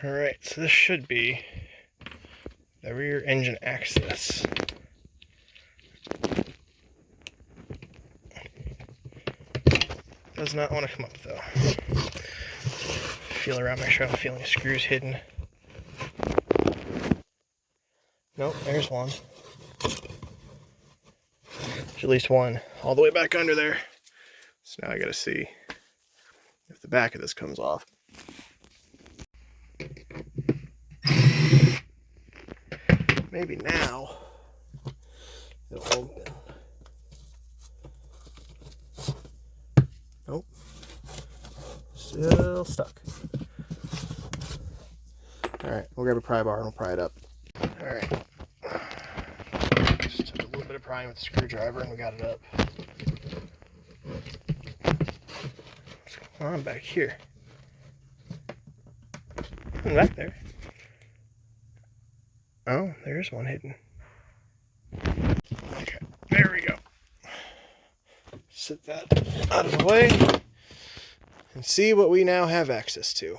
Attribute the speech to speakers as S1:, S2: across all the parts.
S1: Alright, so this should be the rear engine axis. Does not want to come up though. Feel around, make sure I'm feeling screws hidden. Nope, there's one. There's at least one all the way back under there. So now I gotta see if the back of this comes off. Maybe now it'll open. Nope. Still stuck. Alright, we'll grab a pry bar and we'll pry it up. Alright. Just took a little bit of prying with the screwdriver and we got it up. What's going on back here? Nothing back there. Oh, there's one hidden. Okay, there we go. Set that out of the way and see what we now have access to.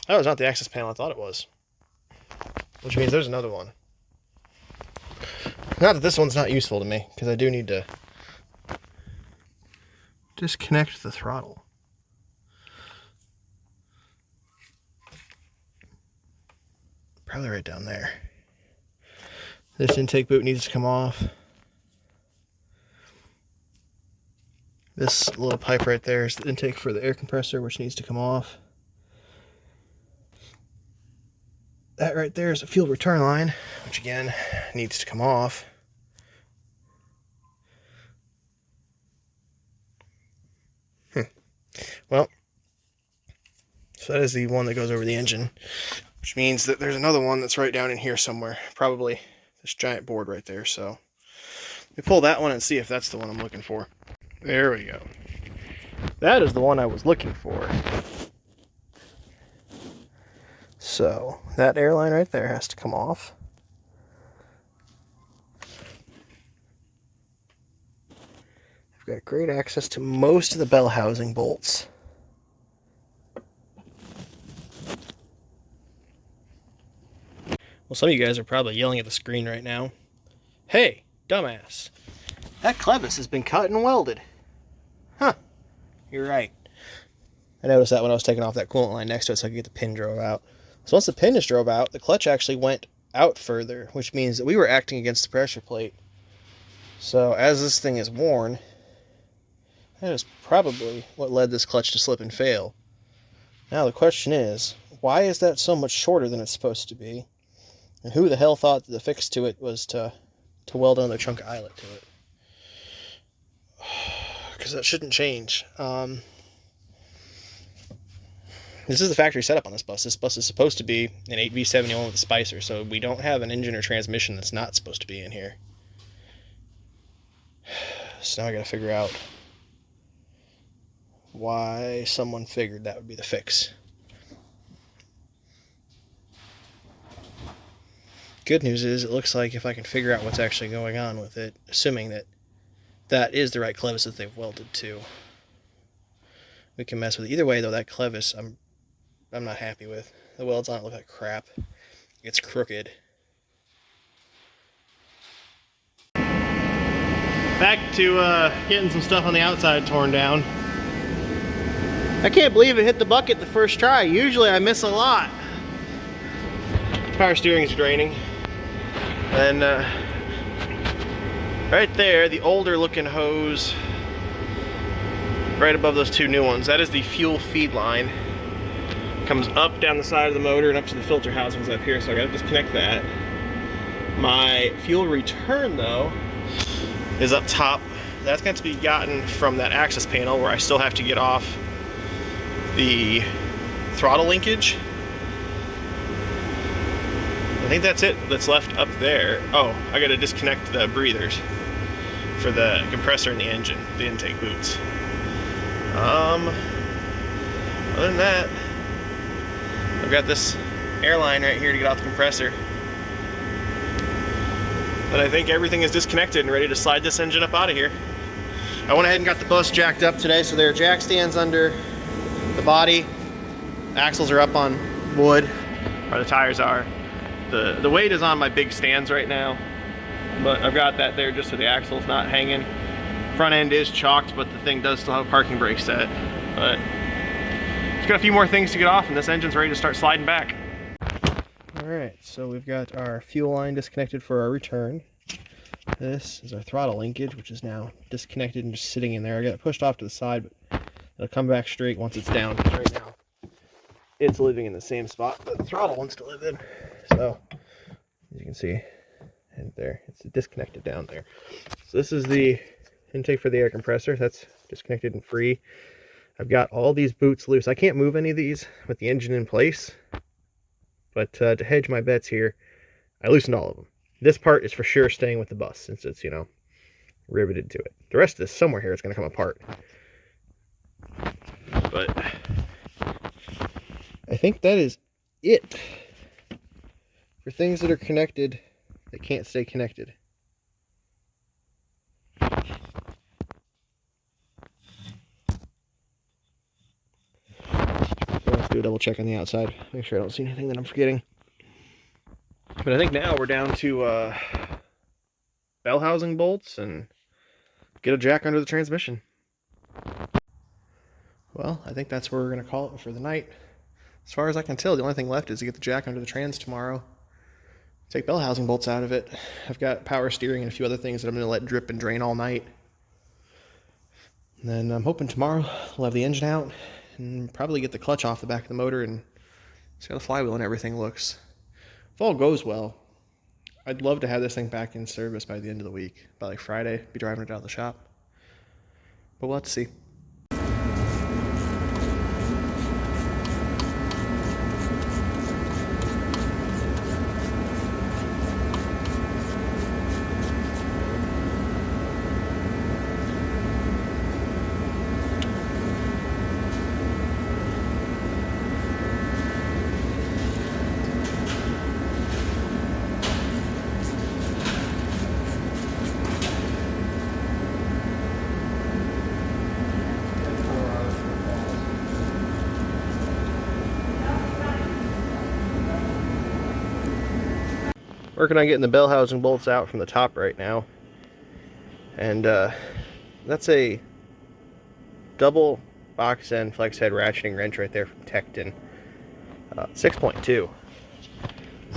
S1: Oh, it's not the access panel I thought it was. Which means there's another one. Not that this one's not useful to me, because I do need to disconnect the throttle. Probably right down there. This intake boot needs to come off. This little pipe right there is the intake for the air compressor, which needs to come off. That right there is a fuel return line, which again needs to come off. Well, so that is the one that goes over the engine, which means that there's another one that's right down in here somewhere. Probably this giant board right there. So let me pull that one and see if that's the one I'm looking for. There we go. That is the one I was looking for. So that airline right there has to come off. I've got great access to most of the bell housing bolts. Well, some of you guys are probably yelling at the screen right now. Hey, dumbass. That clevis has been cut and welded. Huh. You're right. I noticed that when I was taking off that coolant line next to it so I could get the pin drove out. So once the pin is drove out, the clutch actually went out further, which means that we were acting against the pressure plate. So as this thing is worn, that is probably what led this clutch to slip and fail. Now the question is, why is that so much shorter than it's supposed to be? And who the hell thought that the fix to it was to weld another chunk of eyelet to it? Because that shouldn't change. This is the factory setup on this bus. This bus is supposed to be an 8V71 with a spicer, so we don't have an engine or transmission that's not supposed to be in here. So now I gotta figure out why someone figured that would be the fix. Good news is, it looks like if I can figure out what's actually going on with it, assuming that that is the right clevis that they've welded to, we can mess with it. Either way, though, that clevis I'm not happy with. The welds on it look like crap. It's crooked. Back to getting some stuff on the outside torn down. I can't believe it hit the bucket the first try. Usually I miss a lot. Power steering is draining. And right there, the older looking hose, right above those two new ones, that is the fuel feed line. Comes up down the side of the motor and up to the filter housings up here, so I gotta disconnect that. My fuel return, though, is up top. That's got to be gotten from that access panel where I still have to get off the throttle linkage. I think that's it that's left up there. Oh, I gotta disconnect the breathers for the compressor and the engine, the intake boots. Other than that, I've got this airline right here to get off the compressor. But I think everything is disconnected and ready to slide this engine up out of here. I went ahead and got the bus jacked up today, so there are jack stands under the body. Axles are up on wood where the tires are. The weight is on my big stands right now, but I've got that there just so the axle's not hanging. Front end is chalked, but the thing does still have a parking brake set. But it's got a few more things to get off and this engine's ready to start sliding back. All right, so we've got our fuel line disconnected for our return. This is our throttle linkage, which is now disconnected and just sitting in there. I got it pushed off to the side, but it'll come back straight once it's down. Because right now, it's living in the same spot that the throttle wants to live in. So, as you can see, and there, it's disconnected down there. So this is the intake for the air compressor. That's disconnected and free. I've got all these boots loose. I can't move any of these with the engine in place, but to hedge my bets here, I loosened all of them. This part is for sure staying with the bus since it's, you know, riveted to it. The rest of this, somewhere here, it's going to come apart. But I think that is it for things that are connected that can't stay connected. Let's do a double check on the outside. Make sure I don't see anything that I'm forgetting. But I think now we're down to bell housing bolts and get a jack under the transmission. Well, I think that's where we're going to call it for the night. As far as I can tell, the only thing left is to get the jack under the trans tomorrow. Take bell housing bolts out of it. I've got power steering and a few other things that I'm going to let drip and drain all night. And then I'm hoping tomorrow we'll have the engine out and probably get the clutch off the back of the motor and see how the flywheel and everything looks. If all goes well, I'd love to have this thing back in service by the end of the week. By like Friday, be driving it out of the shop. But we'll have to see. Working on getting the bell housing bolts out from the top right now. And that's a double box end flex head ratcheting wrench right there from Tecton. 6.2. See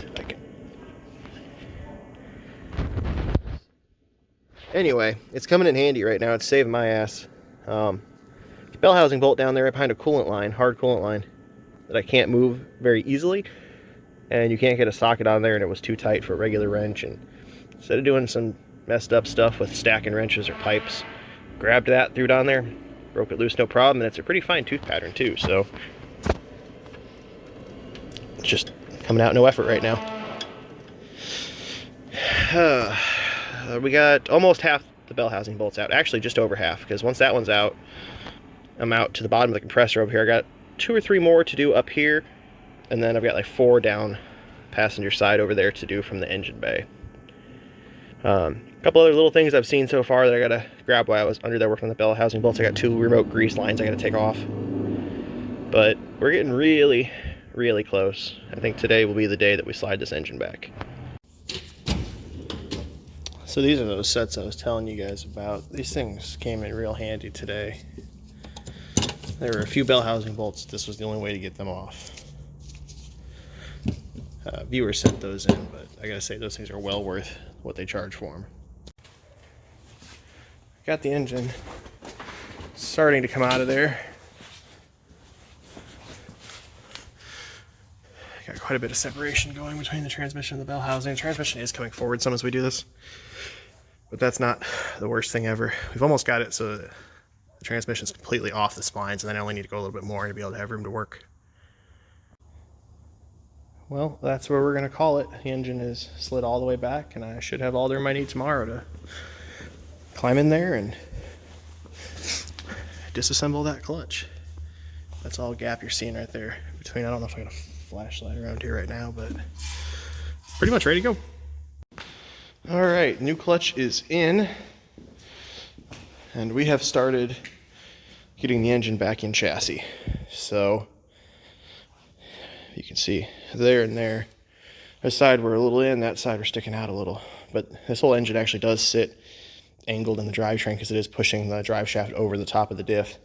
S1: if I can. Anyway, it's coming in handy right now. It's saving my ass. Bell housing bolt down there right behind a coolant line, hard coolant line, that I can't move very easily. And you can't get a socket on there, and it was too tight for a regular wrench. And instead of doing some messed up stuff with stacking wrenches or pipes, grabbed that, threw it on there, broke it loose, no problem. And it's a pretty fine tooth pattern too, so it's just coming out no effort right now. We got almost half the bell housing bolts out, actually just over half, because once that one's out, I'm out to the bottom of the compressor over here. I got 2 or 3 more to do up here. And then I've got like 4 down passenger side over there to do from the engine bay. A couple other little things I've seen so far that I gotta grab while I was under there working on the bell housing bolts. I got 2 remote grease lines I gotta take off. But we're getting really, really close. I think today will be the day that we slide this engine back. So these are those sets I was telling you guys about. These things came in real handy today. There were a few bell housing bolts. This was the only way to get them off. Viewers sent those in, but I gotta say those things are well worth what they charge for them. Got the engine starting to come out of there. Got quite a bit of separation going between the transmission and the bell housing. The transmission is coming forward some as we do this, but that's not the worst thing ever. We've almost got it so that the transmission is completely off the splines, and then I only need to go a little bit more to be able to have room to work. Well, that's where we're going to call it. The engine is slid all the way back, and I should have all the room I need tomorrow to climb in there and disassemble that clutch. That's all gap you're seeing right there between. I don't know if I got a flashlight around here right now, but pretty much ready to go. All right, new clutch is in, and we have started getting the engine back in chassis. So You can see there and there. This side we're a little in, that side we're sticking out a little. But this whole engine actually does sit angled in the drivetrain because it is pushing the drive shaft over the top of the diff.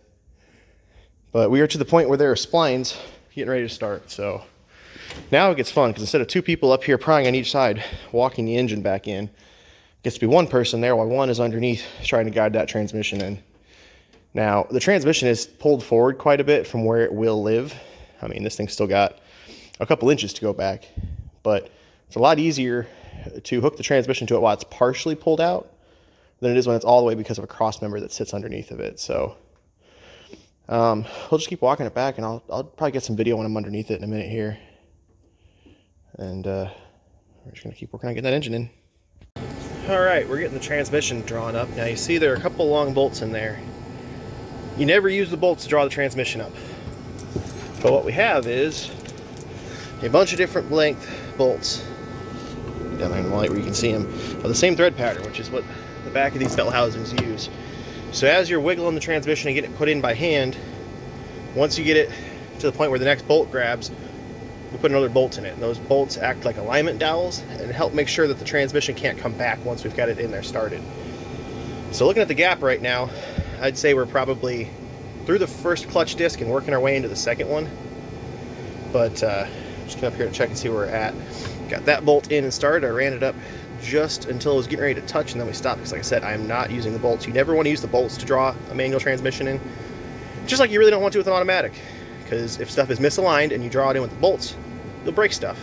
S1: But we are to the point where there are splines getting ready to start. So now it gets fun because instead of 2 people up here prying on each side, walking the engine back in, it gets to be 1 person there while 1 is underneath trying to guide that transmission in. Now, the transmission is pulled forward quite a bit from where it will live. I mean, this thing's still got a couple inches to go back, but it's a lot easier to hook the transmission to it while it's partially pulled out than it is when it's all the way because of a cross member that sits underneath of it. So we'll just keep walking it back, and I'll probably get some video when I'm underneath it in a minute here. And we're just going to keep working on getting that engine in. All right, we're getting the transmission drawn up. Now you see there are a couple long bolts in there. You never use the bolts to draw the transmission up. But what we have is a bunch of different length bolts down there in the light where you can see them of the same thread pattern, which is what the back of these belt housings use. So as you're wiggling the transmission and get it put in by hand, once you get it to the point where the next bolt grabs, we put another bolt in it. And those bolts act like alignment dowels and help make sure that the transmission can't come back once we've got it in there started. So looking at the gap right now, I'd say we're probably through the first clutch disc and working our way into the second one. But just come up here to check and see where we're at. Got that bolt in and started. I ran it up just until it was getting ready to touch, and then we stopped because, like I said, I am not using the bolts. You never want to use the bolts to draw a manual transmission in, just like you really don't want to with an automatic, because if stuff is misaligned and you draw it in with the bolts, you'll break stuff.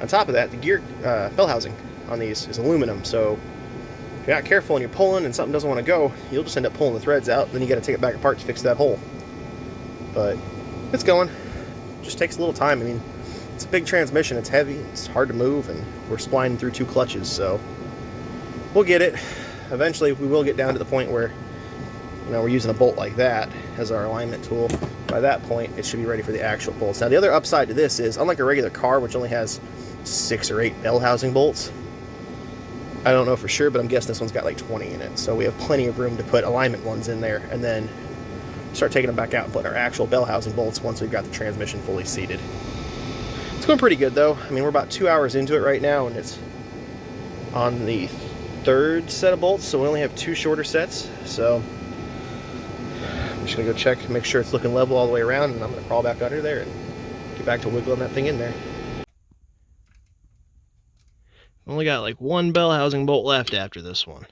S1: On top of that, the gear bell housing on these is aluminum, so if you're not careful and you're pulling and something doesn't want to go, you'll just end up pulling the threads out, then you got to take it back apart to fix that hole. But it's going. Just takes a little time. I mean, it's a big transmission, it's heavy, it's hard to move, and we're splining through 2 clutches, so we'll get it. Eventually we will get down to the point where, you know, we're using a bolt like that as our alignment tool. By that point it should be ready for the actual bolts. Now the other upside to this is, unlike a regular car which only has 6 or 8 bell housing bolts, I don't know for sure, but I'm guessing this one's got like 20 in it, so we have plenty of room to put alignment ones in there and then start taking them back out and putting our actual bell housing bolts once we've got the transmission fully seated. It's going pretty good though. I mean, we're about 2 hours into it right now, and it's on the 3rd set of bolts, so we only have 2 shorter sets. So I'm just gonna go check and make sure it's looking level all the way around, and I'm gonna crawl back under there and get back to wiggling that thing in there. Only got like 1 bell housing bolt left after this one.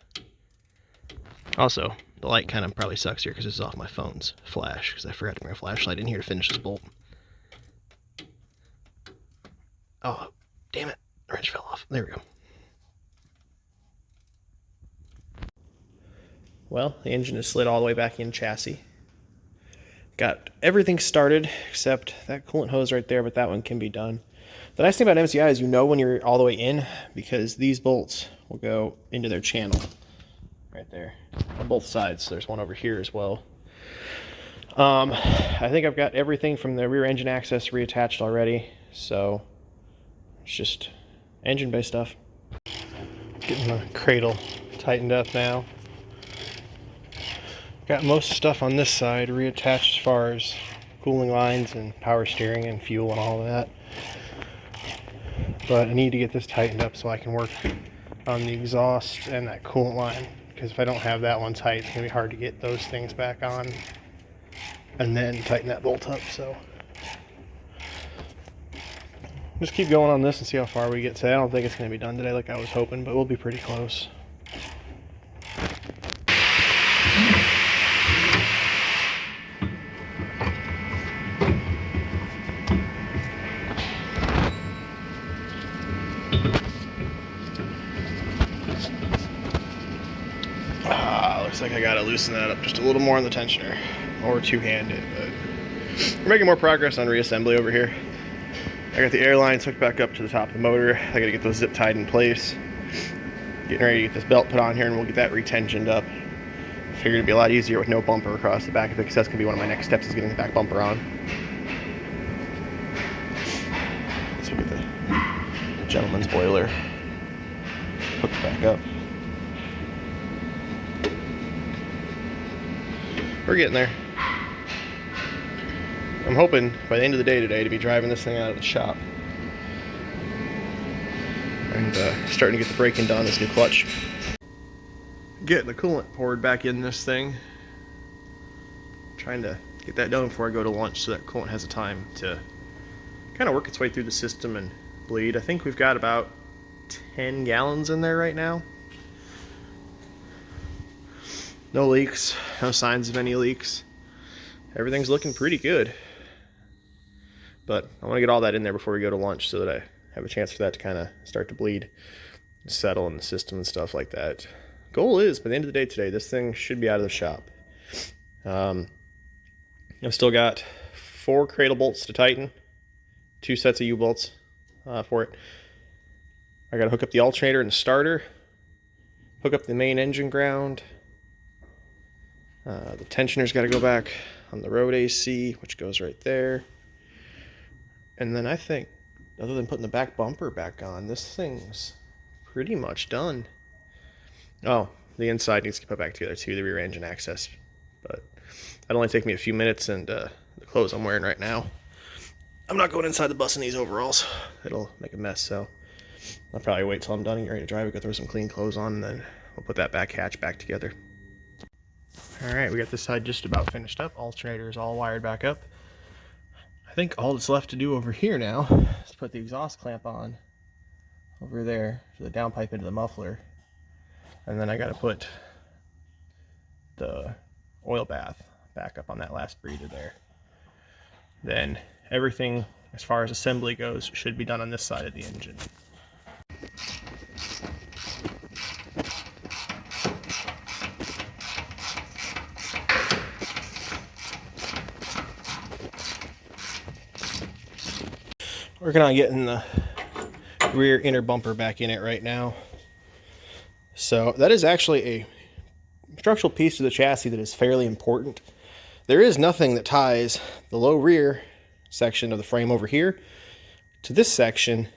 S1: Also, the light kind of probably sucks here because this is off my phone's flash, because I forgot to bring a flashlight in here to finish this bolt. Oh, damn it. The wrench fell off. There we go. Well, the engine is slid all the way back in chassis. Got everything started except that coolant hose right there, but that one can be done. The nice thing about MCI is you know when you're all the way in, because these bolts will go into their channel right there on both sides. There's one over here as well. I think I've got everything from the rear engine access reattached already, so it's just engine-based stuff. Getting the cradle tightened up now. Got most stuff on this side reattached as far as cooling lines and power steering and fuel and all that. But I need to get this tightened up so I can work on the exhaust and that coolant line, because if I don't have that one tight, it's going to be hard to get those things back on and then tighten that bolt up. So just keep going on this and see how far we get today. I don't think it's going to be done today like I was hoping, but we'll be pretty close. Looks like I gotta loosen that up just a little more on the tensioner, or two-handed, but we're making more progress on reassembly over here. I got the air lines hooked back up to the top of the motor. I gotta get those zip tied in place. Getting ready to get this belt put on here, and we'll get that retensioned up. I figured it'd be a lot easier with no bumper across the back of it, because that's gonna be one of my next steps, is getting the back bumper on. Let's look at the gentleman's boiler hooked back up. We're getting there. I'm hoping by the end of the day today to be driving this thing out of the shop. And starting to get the braking done, this new clutch. Getting the coolant poured back in this thing. Trying to get that done before I go to lunch so that coolant has a time to kind of work its way through the system and bleed. I think we've got about 10 gallons in there right now. No leaks, no signs of any leaks. Everything's looking pretty good. But I want to get all that in there before we go to lunch so that I have a chance for that to kind of start to bleed, settle in the system and stuff like that. Goal is, by the end of the day today, this thing should be out of the shop. I've still got 4 cradle bolts to tighten, 2 sets of U-bolts for it. I got to hook up the alternator and the starter, hook up the main engine ground. The tensioner's got to go back on the road AC, which goes right there. And then I think, other than putting the back bumper back on, this thing's pretty much done. Oh, the inside needs to get put back together too, the rear engine access. But that'll only take me a few minutes, and the clothes I'm wearing right now, I'm not going inside the bus in these overalls. It'll make a mess, so I'll probably wait till I'm done and get ready to drive. We go throw some clean clothes on, and then we'll put that back hatch back together. Alright, we got this side just about finished up. Alternator is all wired back up. I think all that's left to do over here now is put the exhaust clamp on over there for the downpipe into the muffler. And then I got to put the oil bath back up on that last breather there. Then everything as far as assembly goes should be done on this side of the engine. Working on getting the rear inner bumper back in it right now. So that is actually a structural piece to the chassis that is fairly important. There is nothing that ties the low rear section of the frame over here to this section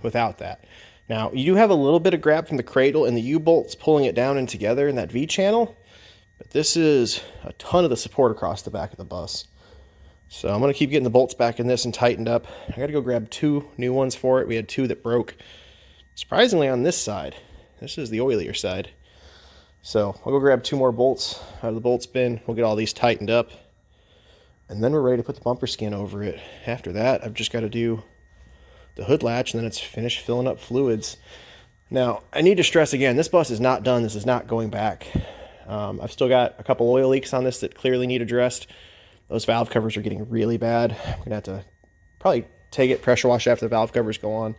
S1: without that. Now, you do have a little bit of grab from the cradle and the U-bolts pulling it down and together in that V-channel, but this is a ton of the support across the back of the bus. So I'm going to keep getting the bolts back in this and tightened up. I got to go grab 2 new ones for it. We had 2 that broke. Surprisingly on this side. This is the oilier side. So I'll go grab 2 more bolts out of the bolt bin. We'll get all these tightened up. And then we're ready to put the bumper skin over it. After that, I've just got to do the hood latch, and then it's finished filling up fluids. Now, I need to stress again, this bus is not done. This is not going back. I've still got a couple oil leaks on this that clearly need addressed. Those valve covers are getting really bad. I'm going to have to probably take it, pressure wash after the valve covers go on.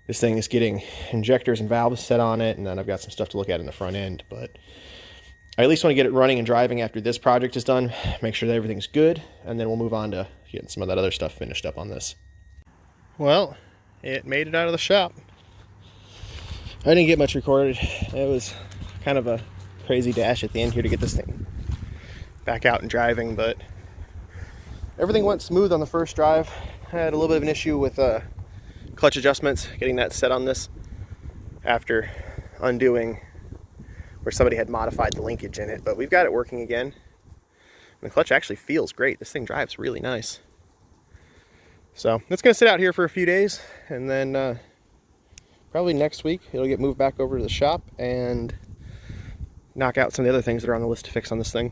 S1: This thing is getting injectors and valves set on it, and then I've got some stuff to look at in the front end. But I at least want to get it running and driving after this project is done, make sure that everything's good, and then we'll move on to getting some of that other stuff finished up on this. Well, it made it out of the shop. I didn't get much recorded. It was kind of a crazy dash at the end here to get this thing back out and driving, but everything went smooth on the first drive. I had a little bit of an issue with clutch adjustments, getting that set on this after undoing where somebody had modified the linkage in it, but we've got it working again. And the clutch actually feels great. This thing drives really nice. So it's going to sit out here for a few days, and then probably next week it'll get moved back over to the shop and knock out some of the other things that are on the list to fix on this thing.